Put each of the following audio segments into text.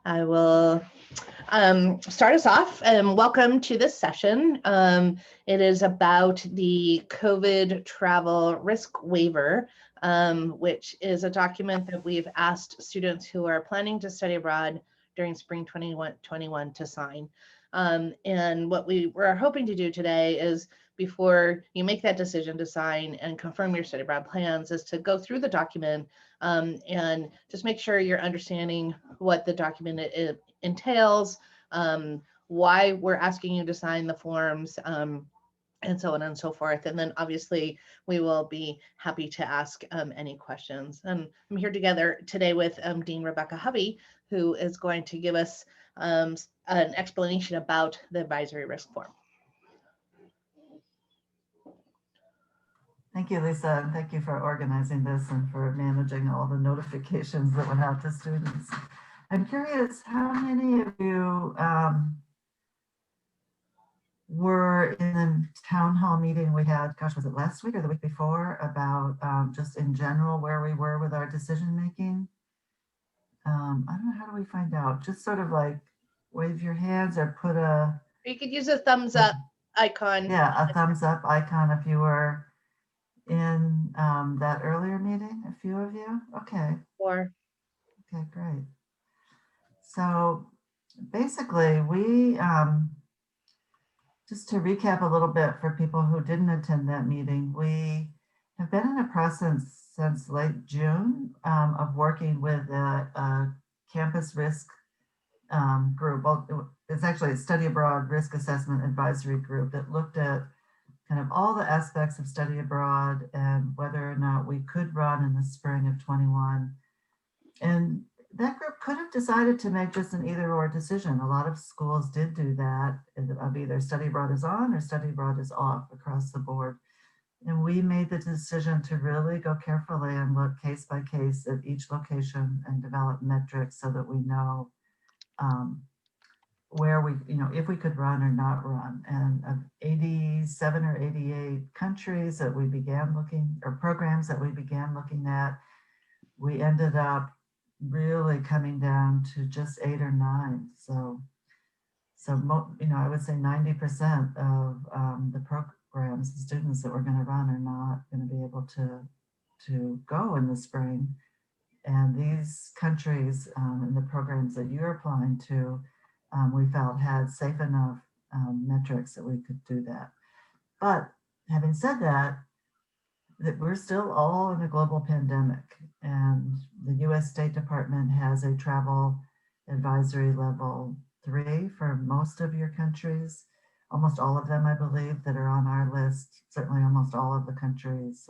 I will start us off. Welcome to this session. It is about the COVID travel risk waiver, which is a document that we've asked students who are planning to study abroad during spring 2021 to sign. And what we were hoping to do today is, before you make that decision to sign and confirm your study abroad plans, is to go through the document and just make sure you're understanding what the document entails, why we're asking you to sign the forms, and so on and so forth. And then obviously we will be happy to ask any questions. And I'm here together today with Dean Rebecca Hovey, who is going to give us an explanation about the advisory risk form. Thank you, Lisa, and thank you for organizing this and for managing all the notifications that went out to students. I'm curious, how many of you were in the town hall meeting we had, gosh, was it last week or the week before, about just in general where we were with our decision making? I don't know, how do we find out? Just sort of like wave your hands or put a... You could use a thumbs up icon. Yeah, a thumbs up icon if you were in that earlier meeting, a few of you? Okay. Or Okay, great. So basically we, just to recap a little bit for people who didn't attend that meeting, we have been in a process since late June of working with a campus risk group. Well, it's actually a study abroad risk assessment advisory group that looked at kind of all the aspects of study abroad and whether or not we could run in the spring of 21. And that group could have decided to make just an either or decision. A lot of schools did do that, of either study abroad is on or study abroad is off across the board. And we made the decision to really go carefully and look case by case at each location and develop metrics so that we know where we, if we could run or not run. And of 87 or 88 countries that we began looking, or programs that we began looking at, we ended up really coming down to just 8 or 9. So I would say 90% of the programs, the students that we're going to run are not going to be able to go in the spring. And these countries and the programs that you're applying to, we felt had safe enough metrics that we could do that. But having said that, we're still all in a global pandemic, and the US State Department has a travel advisory level 3 for most of your countries, almost all of them, I believe, that are on our list, certainly almost all of the countries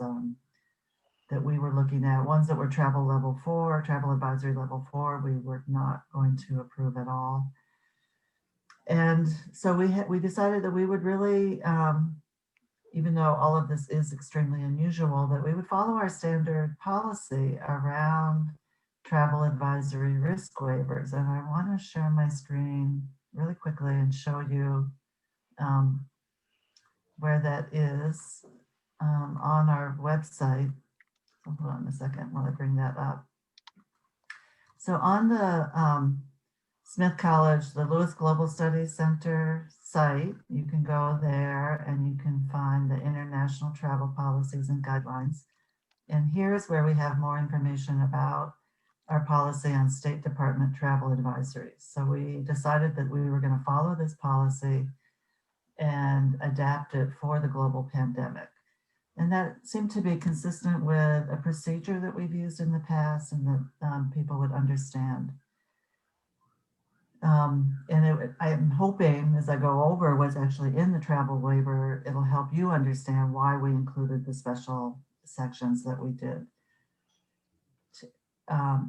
that we were looking at. Ones that were travel level 4, travel advisory level 4, we were not going to approve at all. And so we decided that we would really, even though all of this is extremely unusual, that we would follow our standard policy around travel advisory risk waivers. And I want to share my screen really quickly and show you where that is on our website. So hold on a second while I bring that up. So on the Smith College, the Lewis Global Studies Center site, you can go there and you can find the international travel policies and guidelines. And here's where we have more information about our policy on State Department travel advisories. So we decided that we were going to follow this policy and adapt it for the global pandemic. And that seemed to be consistent with a procedure that we've used in the past and that people would understand. I am hoping, as I go over what's actually in the travel waiver, it'll help you understand why we included the special sections that we did.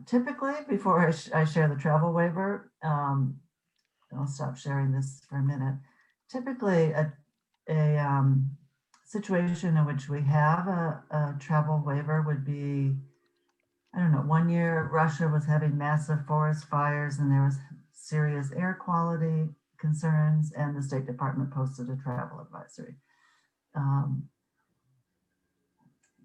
Typically, before I share the travel waiver, I'll stop sharing this for a minute. Typically, a situation in which we have a travel waiver would be, I don't know, one year Russia was having massive forest fires and there was serious air quality concerns, and the State Department posted a travel advisory.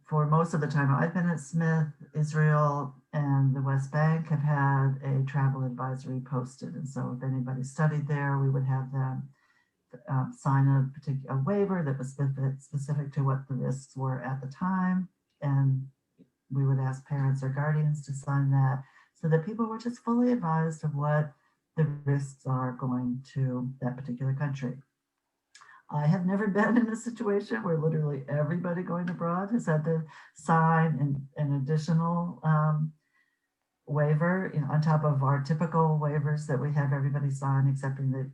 For most of the time I've been at Smith, Israel and the West Bank have had a travel advisory posted. And so if anybody studied there, we would have them sign a particular waiver that was specific to what the risks were at the time. And we would ask parents or guardians to sign that so that people were just fully advised of what the risks are going to that particular country. I have never been in a situation where literally everybody going abroad has had to sign an additional waiver, on top of our typical waivers that we have everybody sign, accepting the,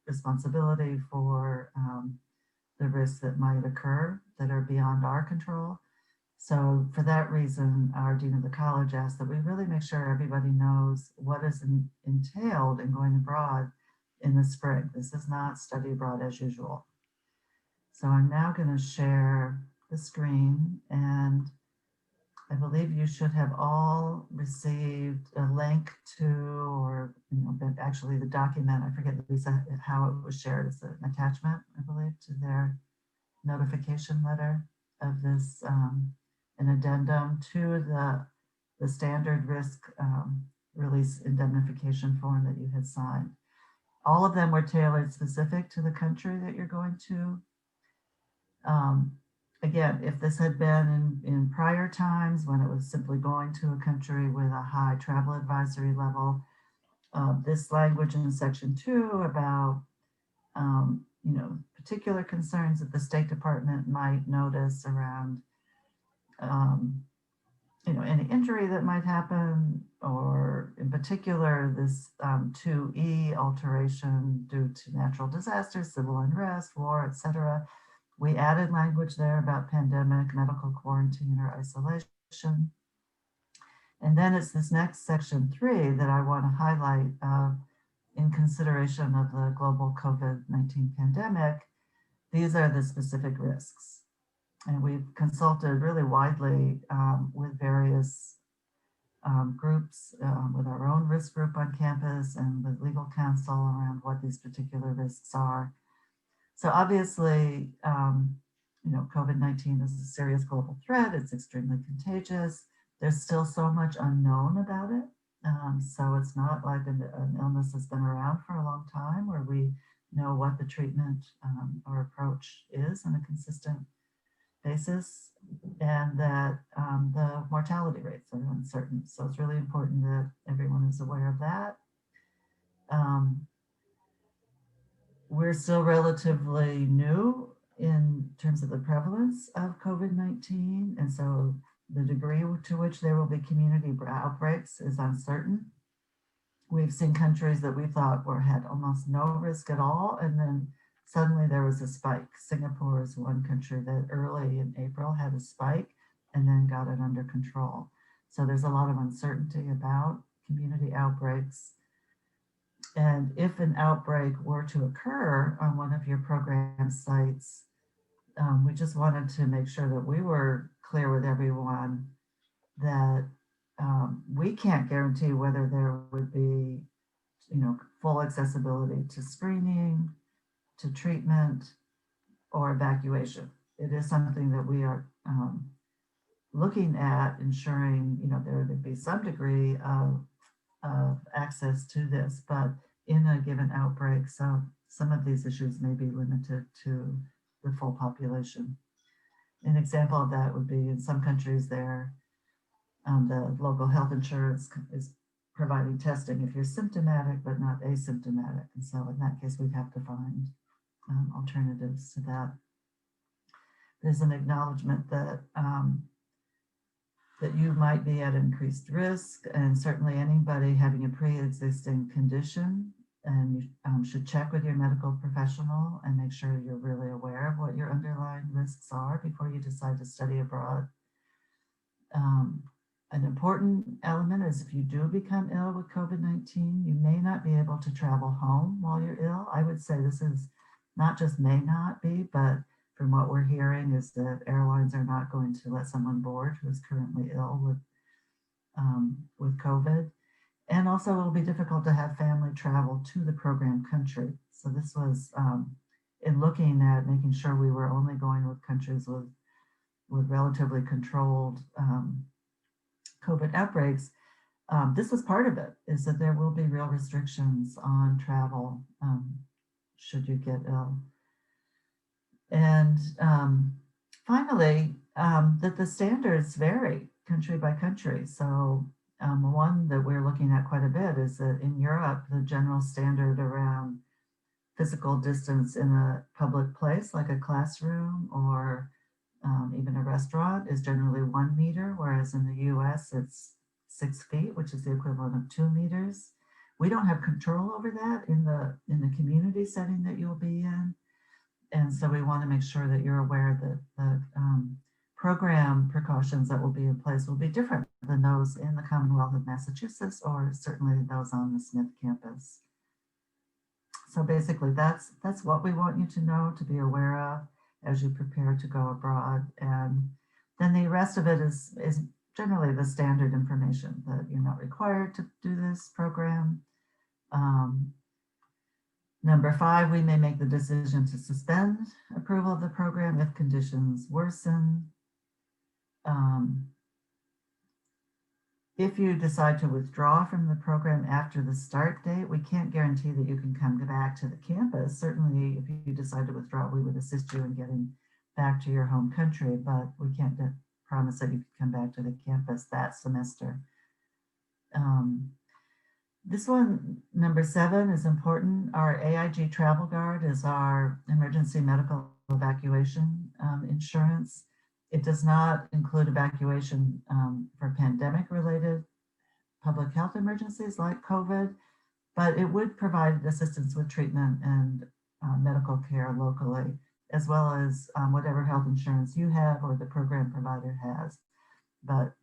responsibility for the risks that might occur that are beyond our control. So for that reason, our dean of the college asked that we really make sure everybody knows what is entailed in going abroad in the spring. This is not study abroad as usual. So I'm now going to share the screen, and I believe you should have all received a link to, or, but actually the document, I forget Lisa how it was shared as an attachment, I believe, to their notification letter of this, an addendum to the standard risk release indemnification form that you had signed. All of them were tailored specific to the country that you're going to. Again, if this had been in prior times when it was simply going to a country with a high travel advisory level, this language in section 2 about particular concerns that the State Department might notice around any injury that might happen, or in particular this 2E alteration due to natural disasters, civil unrest, war, etc. We added language there about pandemic, medical quarantine, or isolation. And then it's this next section 3 that I want to highlight in consideration of the global COVID-19 pandemic. These are the specific risks. And we've consulted really widely with various groups, with our own risk group on campus and with legal counsel around what these particular risks are. So obviously, COVID-19 is a serious global threat. It's extremely contagious. There's still so much unknown about it. So it's not like an illness that's been around for a long time where we know what the treatment or approach is on a consistent basis, and that the mortality rates are uncertain. So it's really important that everyone is aware of that. We're still relatively new in terms of the prevalence of COVID-19, and so the degree to which there will be community outbreaks is uncertain. We've seen countries that we thought had almost no risk at all, and then suddenly there was a spike. Singapore is one country that early in April had a spike and then got it under control. So there's a lot of uncertainty about community outbreaks. And if an outbreak were to occur on one of your program sites, we just wanted to make sure that we were clear with everyone that we can't guarantee whether there would be, full accessibility to screening, to treatment, or evacuation. It is something that we are looking at ensuring, there would be some degree of access to this, but in a given outbreak, so some of these issues may be limited to the full population. An example of that would be in some countries there, the local health insurance is providing testing if you're symptomatic but not asymptomatic. And so in that case, we'd have to find alternatives to that. There's an acknowledgement that that you might be at increased risk, and certainly anybody having a pre-existing condition, and you should check with your medical professional and make sure you're really aware of what your underlying risks are before you decide to study abroad. An important element is if you do become ill with COVID-19, you may not be able to travel home while you're ill. I would say this is not just may not be, but from what we're hearing is that airlines are not going to let someone board who is currently ill with COVID. And also it'll be difficult to have family travel to the program country. So this was in looking at making sure we were only going with countries with relatively controlled COVID outbreaks, this was part of it, is that there will be real restrictions on travel should you get ill. And finally, that the standards vary country by country. So one that we're looking at quite a bit is that in Europe, the general standard around physical distance in a public place, like a classroom or even a restaurant, is generally 1 meter, whereas in the US, it's 6 feet, which is the equivalent of 2 meters. We don't have control over that in the community setting that you'll be in. And so we want to make sure that you're aware that the program precautions that will be in place will be different than those in the Commonwealth of Massachusetts, or certainly those on the Smith campus. So basically, that's what we want you to know, to be aware of as you prepare to go abroad. And then the rest of it is generally the standard information, that you're not required to do this program. Number 5, we may make the decision to suspend approval of the program if conditions worsen. If you decide to withdraw from the program after the start date, we can't guarantee that you can come back to the campus. Certainly, if you decide to withdraw, we would assist you in getting back to your home country, but we can't promise that you can come back to the campus that semester. This one, number 7, is important. Our AIG Travel Guard is our emergency medical evacuation insurance. It does not include evacuation for pandemic-related public health emergencies like COVID, but it would provide assistance with treatment and medical care locally, as well as whatever health insurance you have or the program provider has. But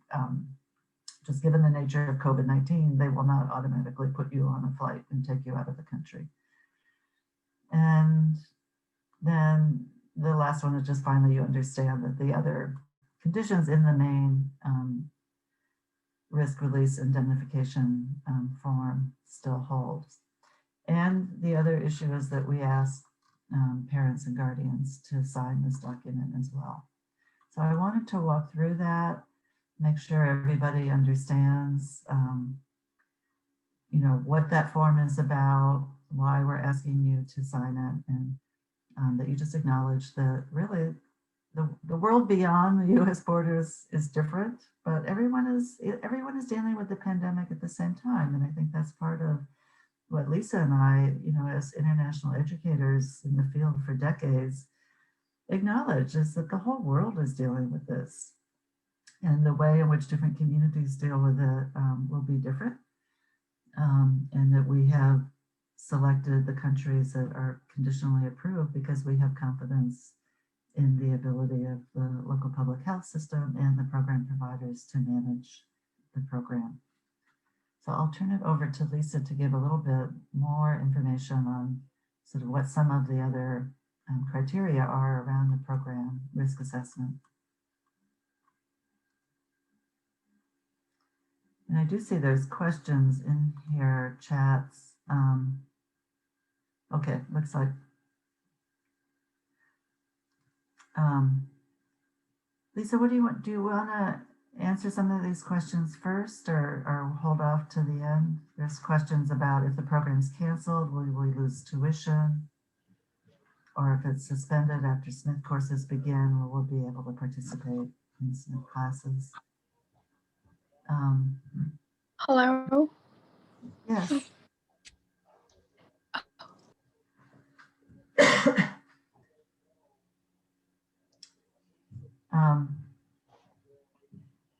just given the nature of COVID-19, they will not automatically put you on a flight and take you out of the country. And then the last one is just finally you understand that the other conditions in the main risk release indemnification form still holds. And the other issue is that we ask parents and guardians to sign this document as well. So I wanted to walk through that, make sure everybody understands what that form is about, why we're asking you to sign it, and that you just acknowledge that really the world beyond the US borders is different, but everyone is dealing with the pandemic at the same time. And I think that's part of what Lisa and I, as international educators in the field for decades, acknowledge, is that the whole world is dealing with this. And the way in which different communities deal with it will be different. And that we have selected the countries that are conditionally approved because we have confidence in the ability of the local public health system and the program providers to manage the program. So I'll turn it over to Lisa to give a little bit more information on sort of what some of the other criteria are around the program risk assessment. And I do see there's questions in here, chats. Okay, looks like Lisa, what do you want? Do you want to answer some of these questions first, or hold off to the end? There's questions about if the program's canceled, will we lose tuition? Or if it's suspended after Smith courses begin, will we be able to participate in Smith classes? Hello? Yes.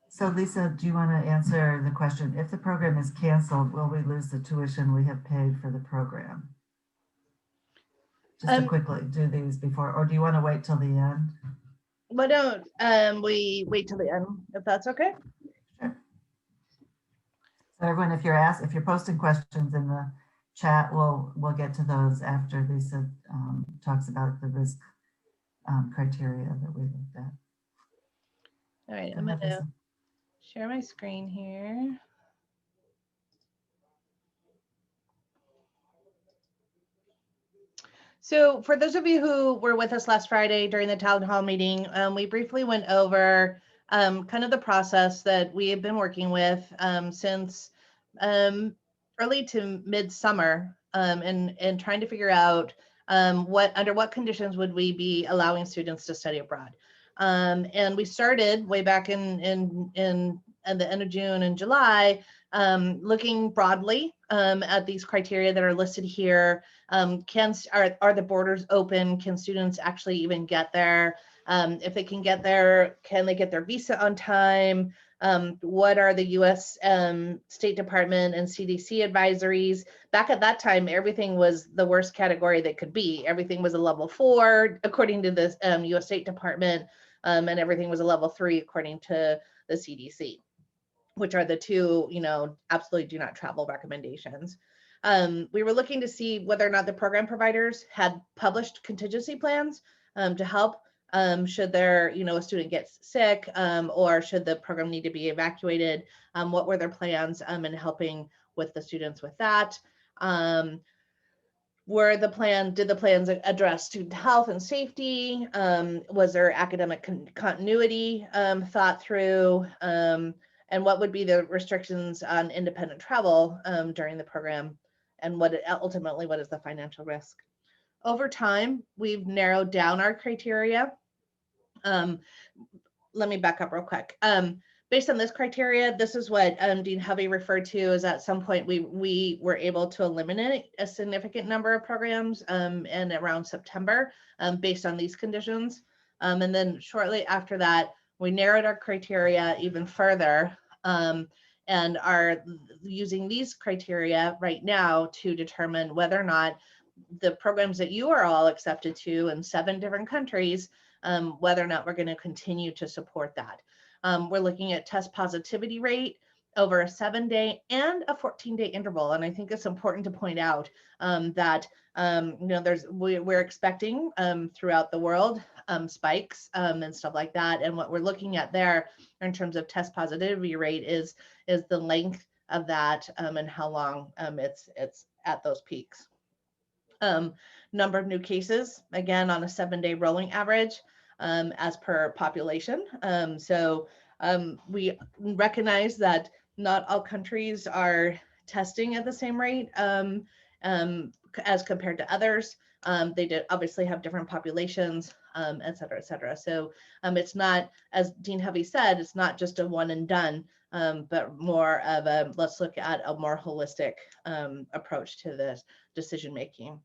So Lisa, do you want to answer the question, if the program is canceled, will we lose the tuition we have paid for the program? Just to quickly do these before, or do you want to wait till the end? Why don't we wait till the end, if that's okay? Sure. So everyone, if you're posting questions in the chat, we'll get to those after Lisa talks about the risk criteria that we looked at. All right, I'm going to share my screen here. So for those of you who were with us last Friday during the town hall meeting, we briefly went over kind of the process that we have been working with since early to midsummer, and trying to figure out under what conditions would we be allowing students to study abroad. And we started way back at the end of June and July, looking broadly at these criteria that are listed here. Are the borders open? Can students actually even get there? If they can get there, can they get their visa on time? What are the US State Department and CDC advisories? Back at that time, everything was the worst category that could be. Everything was a level 4, according to the US State Department, and everything was a level 3, according to the CDC, which are the two, absolutely do not travel recommendations. We were looking to see whether or not the program providers had published contingency plans to help should a student gets sick, or should the program need to be evacuated. What were their plans in helping with the students with that? Did the plans address student health and safety? Was there academic continuity thought through? And what would be the restrictions on independent travel during the program? And what is the financial risk? Over time, we've narrowed down our criteria. Let me back up real quick. Based on this criteria, this is what Dean Hovey referred to as at some point we were able to eliminate a significant number of programs and around September based on these conditions. And then shortly after that, we narrowed our criteria even further and are using these criteria right now to determine whether or not the programs that you are all accepted to in 7 different countries, whether or not we're going to continue to support that. We're looking at test positivity rate over a 7-day and a 14-day interval. And I think it's important to point out that we're expecting throughout the world spikes and stuff like that. And what we're looking at there in terms of test positivity rate is the length of that and how long it's at those peaks. Number of new cases, again, on a 7-day rolling average as per population. We recognize that not all countries are testing at the same rate as compared to others. They obviously have different populations, et cetera, et cetera. So it's not, as Dean Hovey said, it's not just a one and done, but more of a, let's look at a more holistic approach to this decision making.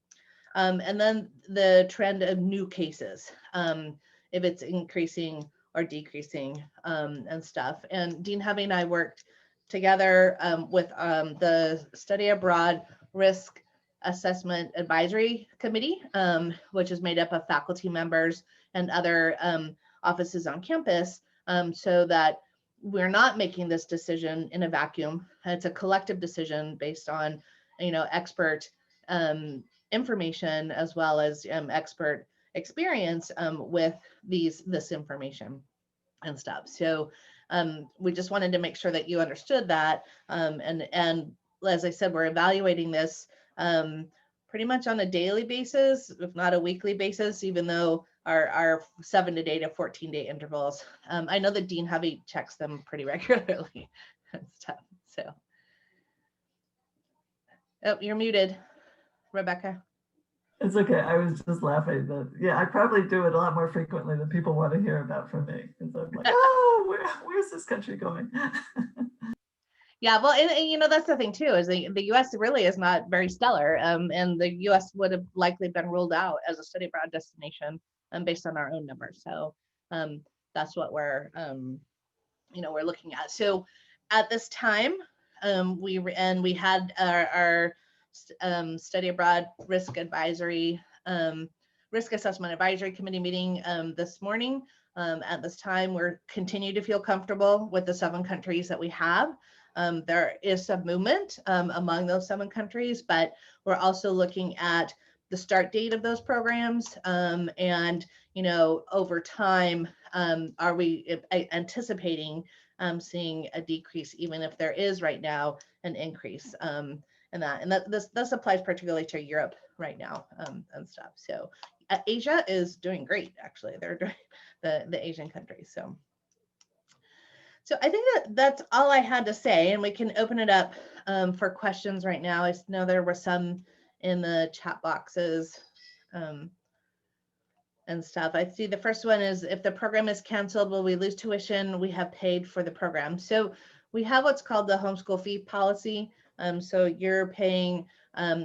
And then the trend of new cases, if it's increasing or decreasing and stuff. And Dean Hovey and I worked together with the Study Abroad Risk Assessment Advisory Committee, which is made up of faculty members and other offices on campus, so that we're not making this decision in a vacuum. It's a collective decision based on, expert information as well as expert experience with this information and stuff. So we just wanted to make sure that you understood that. And as I said, we're evaluating this pretty much on a daily basis, if not a weekly basis, even though our 7-day to 14-day intervals. I know that Dean Hovey checks them pretty regularly and stuff. So, oh, you're muted, Rebecca. It's okay. I was just laughing. Yeah, I probably do it a lot more frequently than people want to hear about from me. Because I'm like, oh, where's this country going? Yeah, well, and that's the thing too, is the U.S. really is not very stellar, and the U.S. would have likely been ruled out as a study abroad destination based on our own numbers. So that's what we're looking at. So at this time, we had our study abroad risk assessment advisory committee meeting this morning. At this time, we're continue to feel comfortable with the 7 countries that we have. There is some movement among those 7 countries, but we're also looking at the start date of those programs and over time, are we anticipating seeing a decrease, even if there is right now an increase in that. And this applies particularly to Europe right now and stuff. So Asia is doing great, actually. They're doing the Asian countries. So So I think that's all I had to say, and we can open it up for questions right now. I know there were some in the chat boxes and stuff. I see the first one is, if the program is canceled, will we lose tuition we have paid for the program? So we have what's called the homeschool fee policy. So you're paying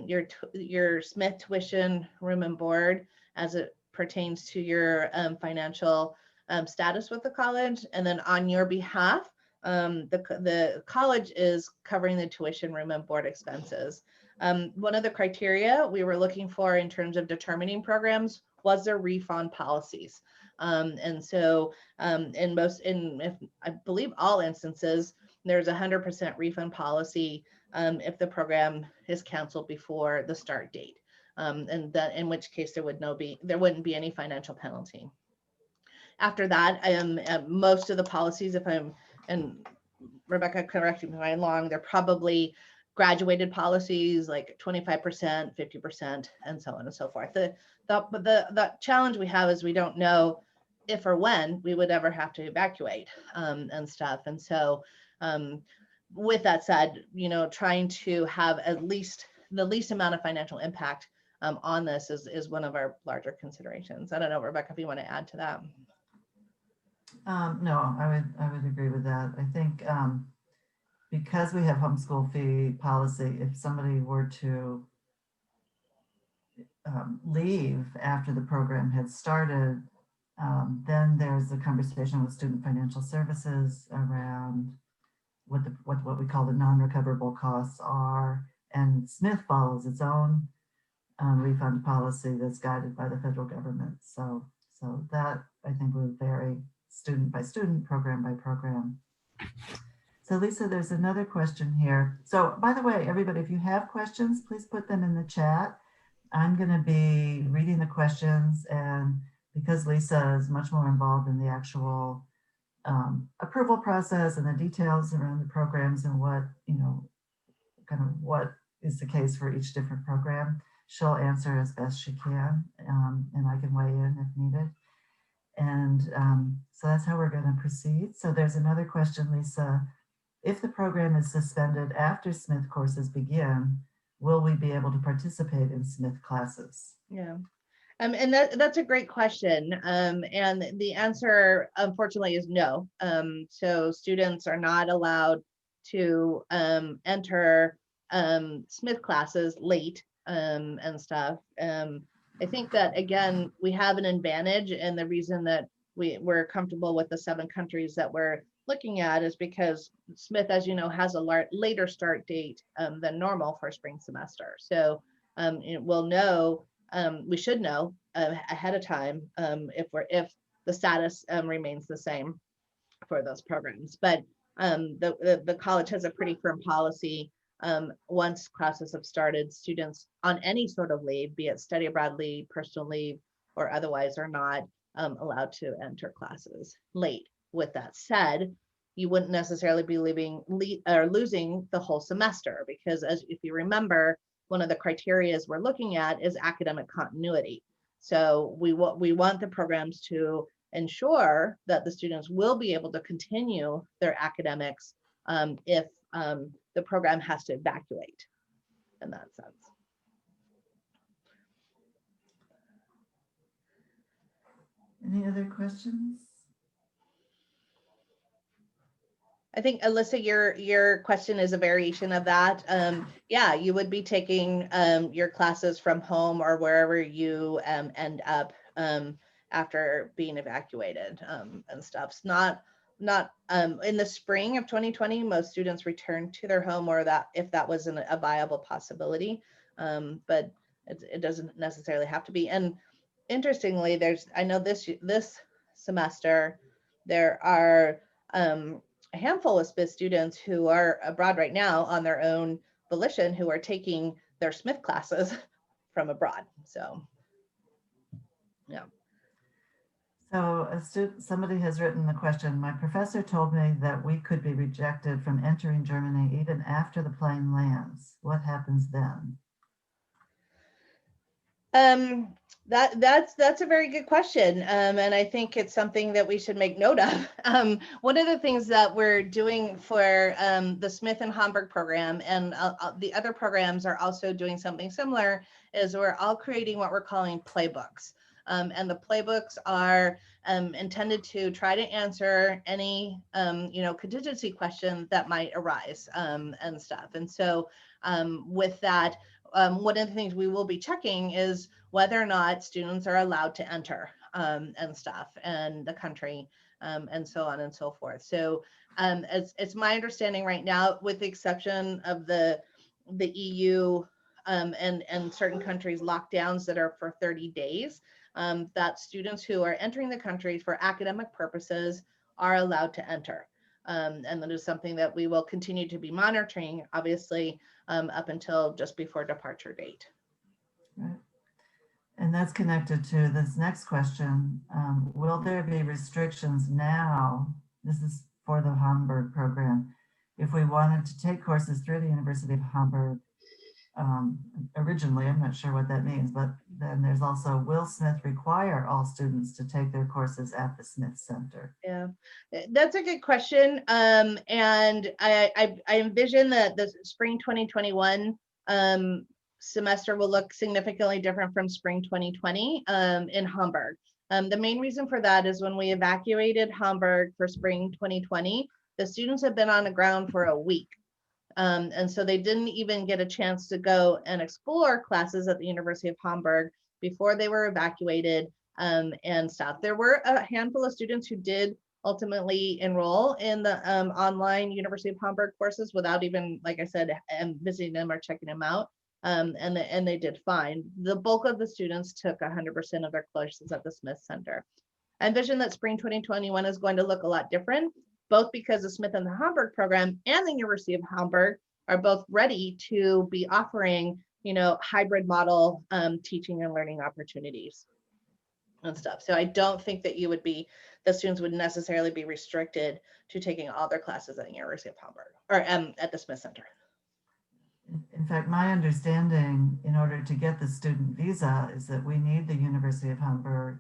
your Smith tuition, room and board as it pertains to your financial status with the college. And then on your behalf, the college is covering the tuition, room and board expenses. One of the criteria we were looking for in terms of determining programs was their refund policies. And so if I believe all instances, there's 100% refund policy if the program is canceled before the start date. And that, in which case there wouldn't be any financial penalty. After that, most of the policies, and Rebecca, correct me if I'm wrong, they're probably graduated policies like 25%, 50%, and so on and so forth. The challenge we have is we don't know if or when we would ever have to evacuate and stuff. And so with that said, trying to have at least the least amount of financial impact on this is one of our larger considerations. I don't know, Rebecca, if you want to add to that. No, I would agree with that. I think because we have homeschool fee policy, if somebody were to leave after the program had started, then there's a conversation with Student Financial Services around what we call the non-recoverable costs are, and Smith follows its own refund policy that's guided by the federal government. So that I think will vary student by student, program by program. So Lisa, there's another question here. So by the way, everybody, if you have questions, please put them in the chat. I'm going to be reading the questions, and because Lisa is much more involved in the actual approval process and the details around the programs and what is the case for each different program, she'll answer as best she can, and I can weigh in if needed. And so that's how we're going to proceed. So there's another question, Lisa. If the program is suspended after Smith courses begin, will we be able to participate in Smith classes? Yeah. And that's a great question. And the answer, unfortunately, is no. So students are not allowed to enter Smith classes late and stuff. I think that, again, we have an advantage, and the reason that we're comfortable with the 7 countries that we're looking at is because Smith, as you know, has a later start date than normal for spring semester. So we'll know, we should know ahead of time if the status remains the same for those programs. But the college has a pretty firm policy. Once classes have started, students on any sort of leave, be it study abroad leave, personal leave, or otherwise, are not allowed to enter classes late. With that said, you wouldn't necessarily be losing the whole semester, because if you remember, one of the criteria we're looking at is academic continuity. So we want the programs to ensure that the students will be able to continue their academics if the program has to evacuate in that sense. Any other questions? I think, Alyssa, your question is a variation of that. Yeah, you would be taking your classes from home or wherever you end up after being evacuated and stuff. It's not in the spring of 2020, most students returned to their home, or that if that wasn't a viable possibility, but it doesn't necessarily have to be. And interestingly, I know this semester there are a handful of Smith students who are abroad right now on their own volition, who are taking their Smith classes from abroad. So, yeah. So somebody has written the question, my professor told me that we could be rejected from entering Germany even after the plane lands. What happens then? That's a very good question, and I think it's something that we should make note of. One of the things that we're doing for the Smith and Hamburg program, and the other programs are also doing something similar, is we're all creating what we're calling playbooks, and the playbooks are intended to try to answer any contingency question that might arise and stuff. And so with that. One of the things we will be checking is whether or not students are allowed to enter and stuff, and the country, and so on and so forth. So it's my understanding right now, with the exception of the EU and certain countries lockdowns that are for 30 days, that students who are entering the country for academic purposes are allowed to enter. And that is something that we will continue to be monitoring, obviously, up until just before departure date. Right. And that's connected to this next question. Will there be restrictions now? This is for the Hamburg program. If we wanted to take courses through the University of Hamburg, originally, I'm not sure what that means, but then there's also, will Smith require all students to take their courses at the Smith Center? Yeah, that's a good question. And I envision that the spring 2021 semester will look significantly different from spring 2020 in Hamburg. The main reason for that is when we evacuated Hamburg for spring 2020, the students had been on the ground for a week. And so they didn't even get a chance to go and explore classes at the University of Hamburg before they were evacuated and stuff. There were a handful of students who did ultimately enroll in the online University of Hamburg courses without even, like I said, visiting them or checking them out. And they did fine. The bulk of the students took 100% of their courses at the Smith Center. I envision that spring 2021 is going to look a lot different, both because the Smith and the Hamburg program and the University of Hamburg are both ready to be offering, hybrid model teaching and learning opportunities and stuff. So I don't think that the students would necessarily be restricted to taking all their classes at the University of Hamburg or at the Smith Center. In fact, my understanding, in order to get the student visa, is that we need the University of Hamburg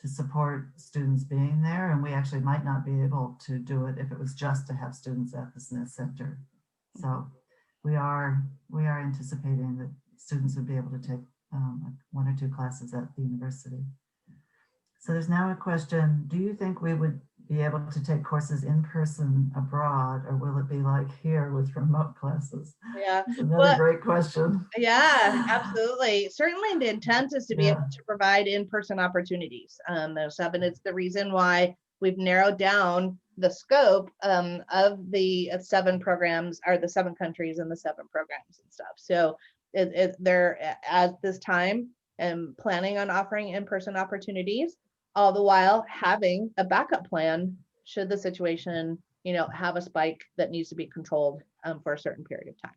to support students being there, and we actually might not be able to do it if it was just to have students at the Smith Center. So we are anticipating that students would be able to take 1 or 2 classes at the university. So there's now a question: do you think we would be able to take courses in person abroad, or will it be like here with remote classes? Yeah, it's another great question. Yeah, absolutely. Certainly the intent is to be able to provide in-person opportunities. And it's the reason why we've narrowed down the scope of the 7 programs, or the 7 countries and the 7 programs and stuff. So they're at this time and planning on offering in-person opportunities, all the while having a backup plan should the situation, have a spike that needs to be controlled for a certain period of time.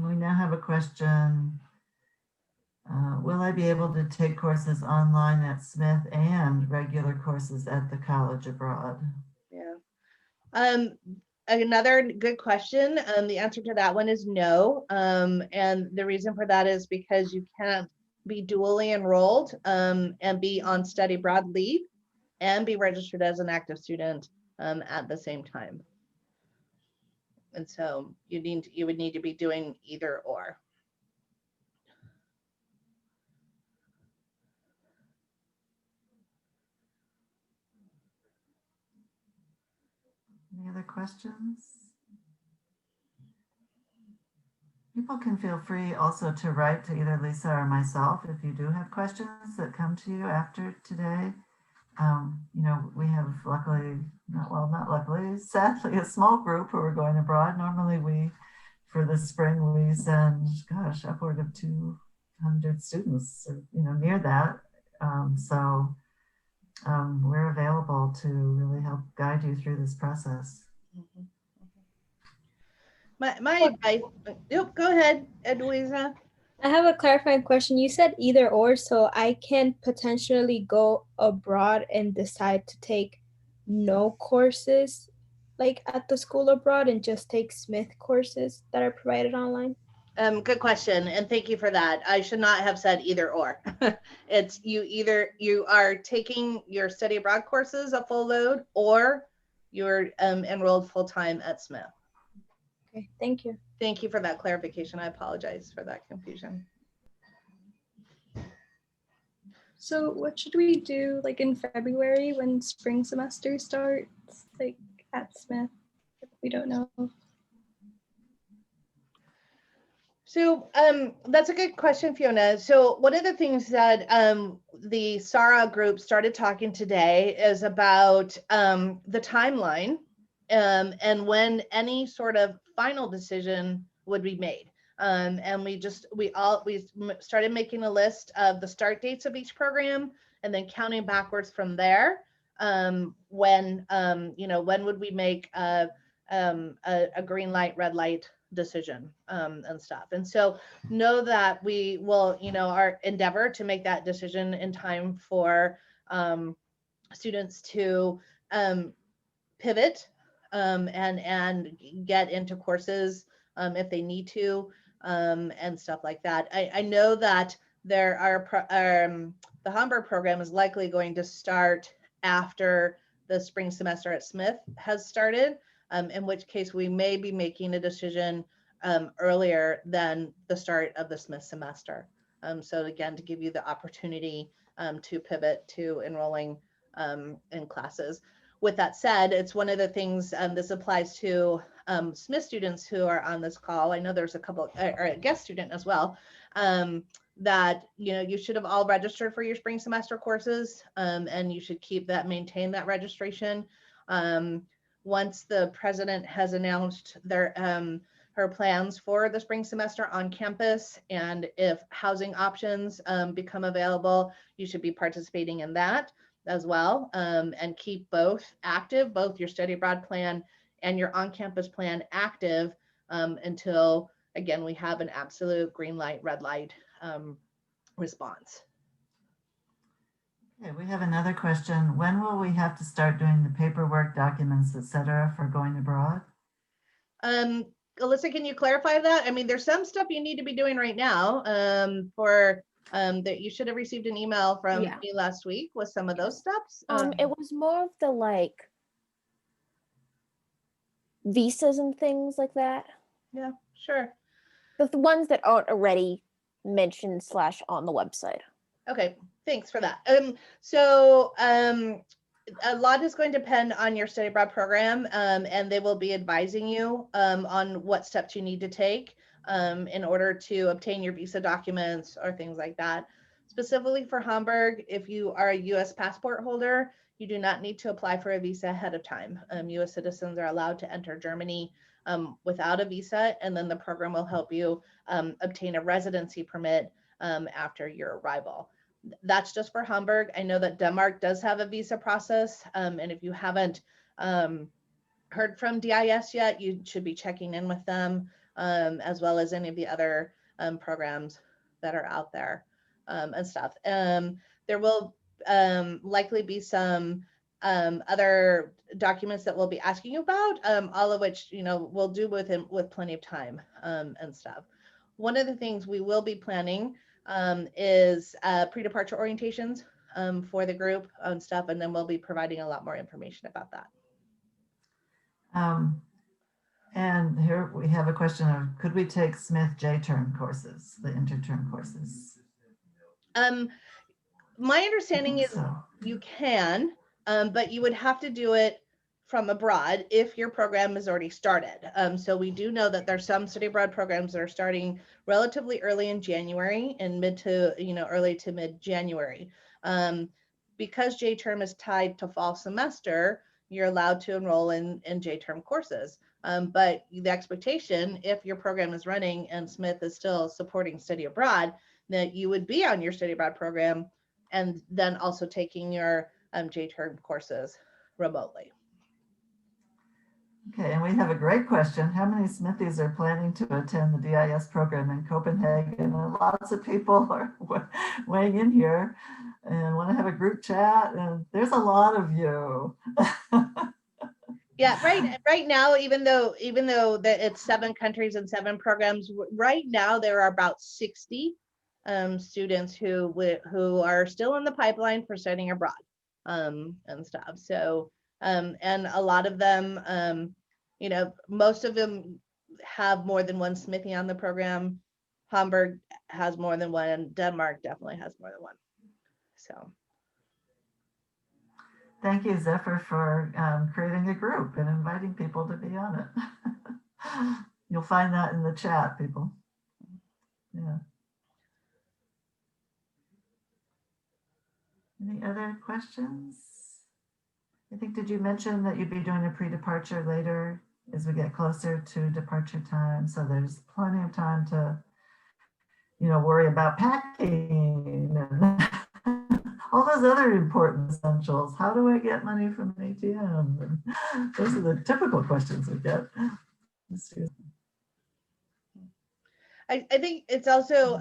We now have a question. Will I be able to take courses online at Smith and regular courses at the college abroad? Yeah. Another good question. The answer to that one is no. And the reason for that is because you can't be dually enrolled and be on study abroad leave and be registered as an active student at the same time. And so you would need to be doing either or. Any other questions? People can feel free also to write to either Lisa or myself if you do have questions that come to you after today. We have sadly, a small group who are going abroad. Normally for the spring, we send, upward of 200 students, near that. So we're available to really help guide you through this process. Mm-hmm. My advice, go ahead, Edwisa. I have a clarifying question. You said either or, so I can potentially go abroad and decide to take no courses like at the school abroad and just take Smith courses that are provided online? Good question, and thank you for that. I should not have said either or. It's you are taking your study abroad courses a full load, or you're enrolled full time at Smith. Okay, thank you. Thank you for that clarification. I apologize for that confusion. So what should we do like in February when spring semester starts, like at Smith? If we don't know. So that's a good question, Fiona. So one of the things that the SARA group started talking today is about the timeline and when any sort of final decision would be made. And we started making a list of the start dates of each program and then counting backwards from there. When would we make a green light, red light decision and stuff. And so know that we will, our endeavor to make that decision in time for students to pivot and get into courses if they need to and stuff like that. I know that there are the Hamburg program is likely going to start after the spring semester at Smith has started. In which case we may be making a decision earlier than the start of the Smith semester. So again, to give you the opportunity to pivot to enrolling in classes. With that said, it's one of the things, this applies to Smith students who are on this call. I know there's a couple, or a guest student as well, that you should have all registered for your spring semester courses, and you should maintain that registration. Once the president has announced her plans for the spring semester on campus, and if housing options become available, you should be participating in that as well, and keep both active, both your study abroad plan and your on-campus plan active until, again, we have an absolute green light, red light response. Okay, we have another question. When will we have to start doing the paperwork, documents, etc., for going abroad? Alyssa, can you clarify that? I mean, there's some stuff you need to be doing right now for that you should have received an email from me last week with some of those steps. It was more of the like visas and things like that. Yeah, sure. The ones that aren't already mentioned / on the website. Okay, thanks for that. So a lot is going to depend on your study abroad program, and they will be advising you on what steps you need to take in order to obtain your visa documents or things like that. Specifically for Hamburg, if you are a U.S. passport holder, you do not need to apply for a visa ahead of time. U.S. citizens are allowed to enter Germany without a visa, and then the program will help you obtain a residency permit after your arrival. That's just for Hamburg. I know that Denmark does have a visa process, and if you haven't heard from DIS yet, you should be checking in with them, as well as any of the other programs that are out there and stuff. There will likely be some other documents that we'll be asking you about, all of which we'll do with plenty of time and stuff. One of the things we will be planning is pre-departure orientations for the group and stuff, and then we'll be providing a lot more information about that. And here we have a question of, could we take Smith J-term courses, the interterm courses? My understanding is you can, but you would have to do it from abroad if your program is already started. So we do know that there's some study abroad programs that are starting relatively early in January and early to mid-January. Because J-term is tied to fall semester, you're allowed to enroll in J-term courses. But the expectation, if your program is running and Smith is still supporting study abroad, that you would be on your study abroad program and then also taking your J-term courses remotely. Okay, and we have a great question. How many Smithies are planning to attend the DIS program in Copenhagen? And lots of people are weighing in here and want to have a group chat. And there's a lot of you. Yeah, right now, even though that it's 7 countries and 7 programs, right now there are about 60 students who are still in the pipeline for studying abroad and stuff. So and a lot of them, you know, most of them have more than one Smithy on the program. Hamburg has more than one. Denmark definitely has more than one. So. Thank you, Zephyr, for creating a group and inviting people to be on it. You'll find that in the chat, people. Yeah. Any other questions? I think, did you mention that you'd be doing a pre-departure later as we get closer to departure time? So there's plenty of time to, you know, worry about packing and all those other important essentials. How do I get money from an ATM? And those are the typical questions we get. I think it's also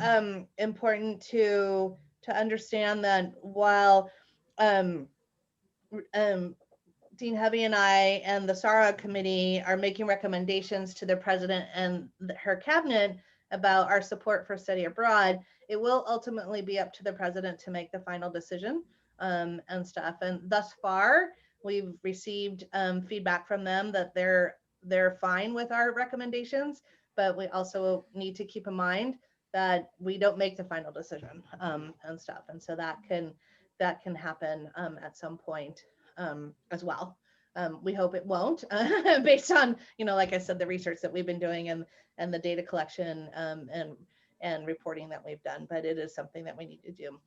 important to understand that while Dean Hovey and I and the SARA committee are making recommendations to the president and her cabinet about our support for study abroad, it will ultimately be up to the president to make the final decision and stuff. And thus far, we've received feedback from them that they're fine with our recommendations, but we also need to keep in mind that we don't make the final decision and stuff. And so that can happen at some point as well. We hope it won't, based on, you know, like I said, the research that we've been doing and the data collection and reporting that we've done, but it is something that we need to do.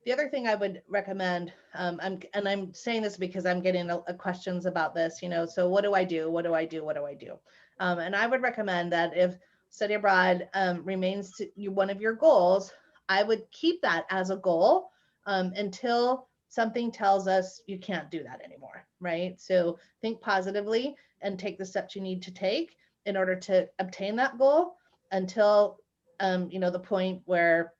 The other thing I would recommend, I'm saying this because I'm getting questions about this, you know, so what do I do? What do I do? What do I do? And I would recommend that if study abroad remains one of your goals, I would keep that as a goal until something tells us you can't do that anymore, right? So think positively and take the steps you need to take in order to obtain that goal until, you know, the point where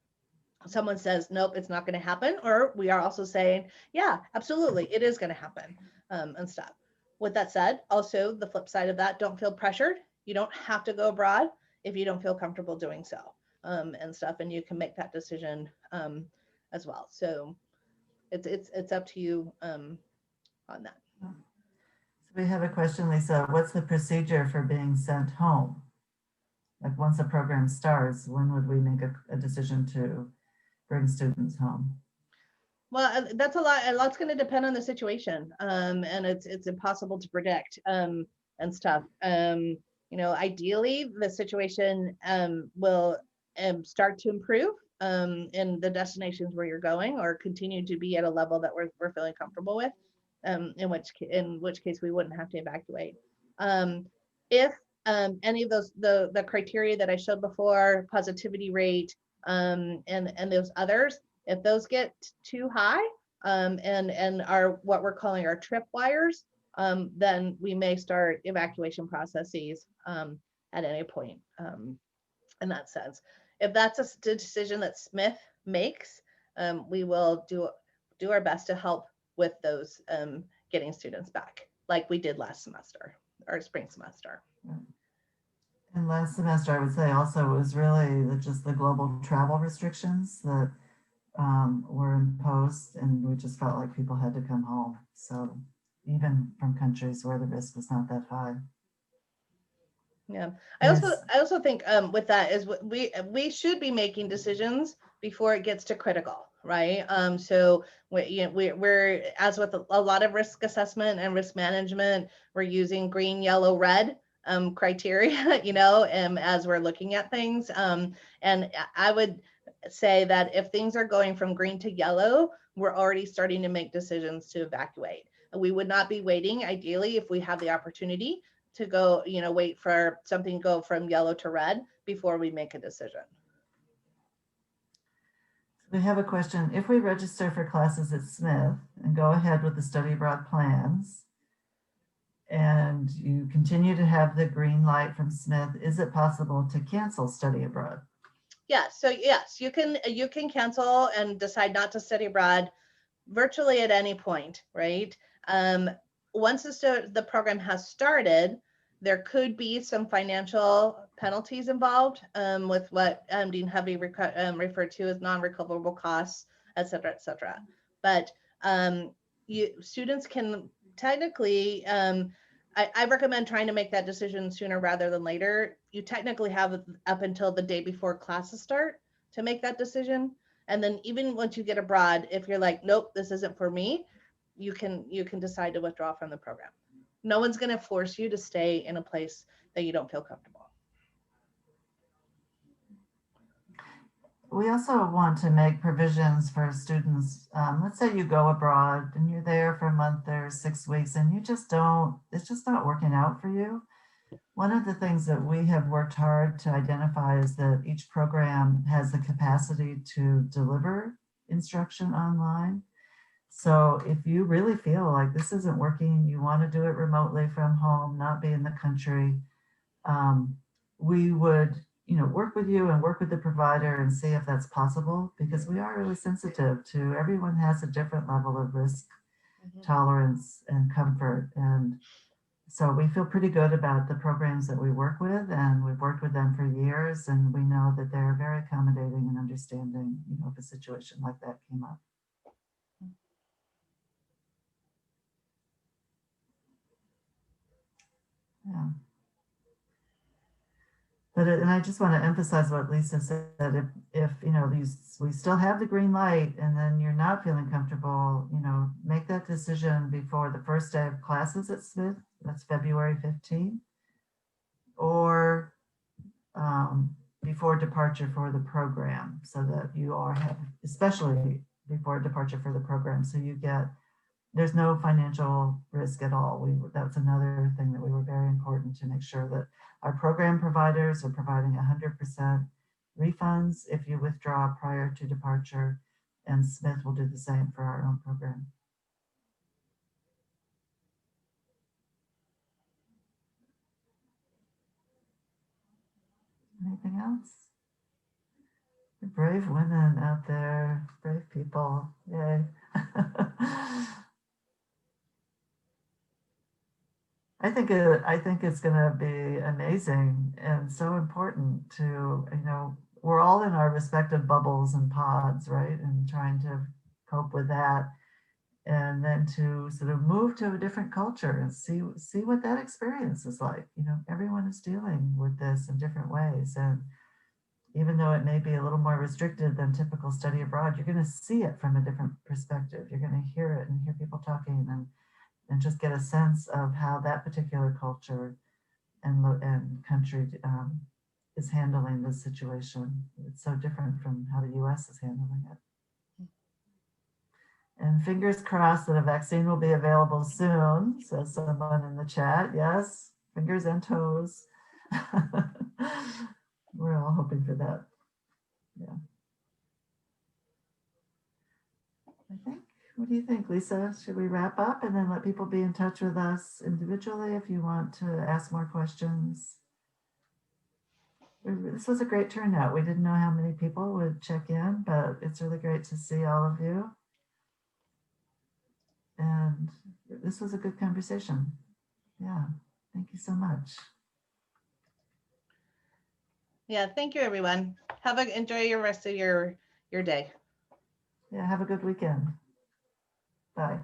someone says, nope, it's not going to happen. Or we are also saying, yeah, absolutely, it is going to happen and stuff. With that said, also the flip side of that, don't feel pressured. You don't have to go abroad if you don't feel comfortable doing so and stuff. And you can make that decision as well. So it's up to you on that. So we have a question, Lisa. What's the procedure for being sent home? Like once the program starts, when would we make a decision to bring students home? Well, that's a lot. A lot's going to depend on the situation, and it's impossible to predict and stuff. You know, ideally, the situation will start to improve in the destinations where you're going, or continue to be at a level that we're feeling comfortable with. In which case we wouldn't have to evacuate. If any of those the criteria that I showed before, positivity rate, and those others, if those get too high and are what we're calling our tripwires, then we may start evacuation processes at any point in that sense. If that's a decision that Smith makes, we will do our best to help with those getting students back, like we did last semester or spring semester. And last semester, I would say also was really just the global travel restrictions that were imposed, and we just felt like people had to come home. So even from countries where the risk was not that high. Yeah, I also think with that is we should be making decisions before it gets to critical, right? So we're as with a lot of risk assessment and risk management, we're using green, yellow, red criteria, you know, as we're looking at things. And I would say that if things are going from green to yellow, we're already starting to make decisions to evacuate. We would not be waiting, ideally, if we have the opportunity to go, you know, wait for something to go from yellow to red before we make a decision. We have a question. If we register for classes at Smith and go ahead with the study abroad plans, and you continue to have the green light from Smith, is it possible to cancel study abroad? Yeah, so yes, you can cancel and decide not to study abroad virtually at any point, right? once the program has started, there could be some financial penalties involved with what Dean Hovey referred to as non-recoverable costs, et cetera, et cetera. But students can technically, I recommend trying to make that decision sooner rather than later. You technically have up until the day before classes start to make that decision. And then even once you get abroad, if you're like, nope, this isn't for me, you can decide to withdraw from the program. No one's going to force you to stay in a place that you don't feel comfortable. We also want to make provisions for students. Let's say you go abroad and you're there for a month or 6 weeks and it's just not working out for you. One of the things that we have worked hard to identify is that each program has the capacity to deliver instruction online. So if you really feel like this isn't working, you want to do it remotely from home, not be in the country, we would work with you and work with the provider and see if that's possible, because we are really sensitive to everyone has a different level of risk tolerance and comfort. And so we feel pretty good about the programs that we work with, and we've worked with them for years, and we know that they're very accommodating and understanding, if a situation like that came up. Yeah. But and I just want to emphasize what Lisa said. If we still have the green light, and then you're not feeling comfortable, make that decision before the first day of classes at Smith. That's February 15th, or before departure for the program, so that you especially before departure for the program, so there's no financial risk at all. That's another thing that we were very important to make sure that our program providers are providing 100% refunds if you withdraw prior to departure, and Smith will do the same for our own program. Anything else? The brave women out there, brave people, yay. I think it's going to be amazing and so important to, we're all in our respective bubbles and pods, right? And trying to cope with that. And then to sort of move to a different culture and see what that experience is like. Everyone is dealing with this in different ways. And even though it may be a little more restricted than typical study abroad, you're going to see it from a different perspective. You're going to hear it and hear people talking and just get a sense of how that particular culture and country is handling this situation. It's so different from how the US is handling it. And fingers crossed that a vaccine will be available soon, says someone in the chat. Yes, fingers and toes. We're all hoping for that. Yeah. I think. What do you think, Lisa? Should we wrap up and then let people be in touch with us individually if you want to ask more questions? This was a great turnout. We didn't know how many people would check in, but it's really great to see all of you. And this was a good conversation. Yeah, thank you so much. Yeah, thank you, everyone. Enjoy your rest of your day. Yeah, have a good weekend. Bye.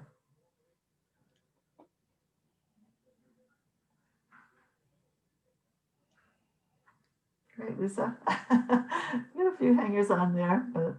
Great, Lisa. You got a few hangers on there, but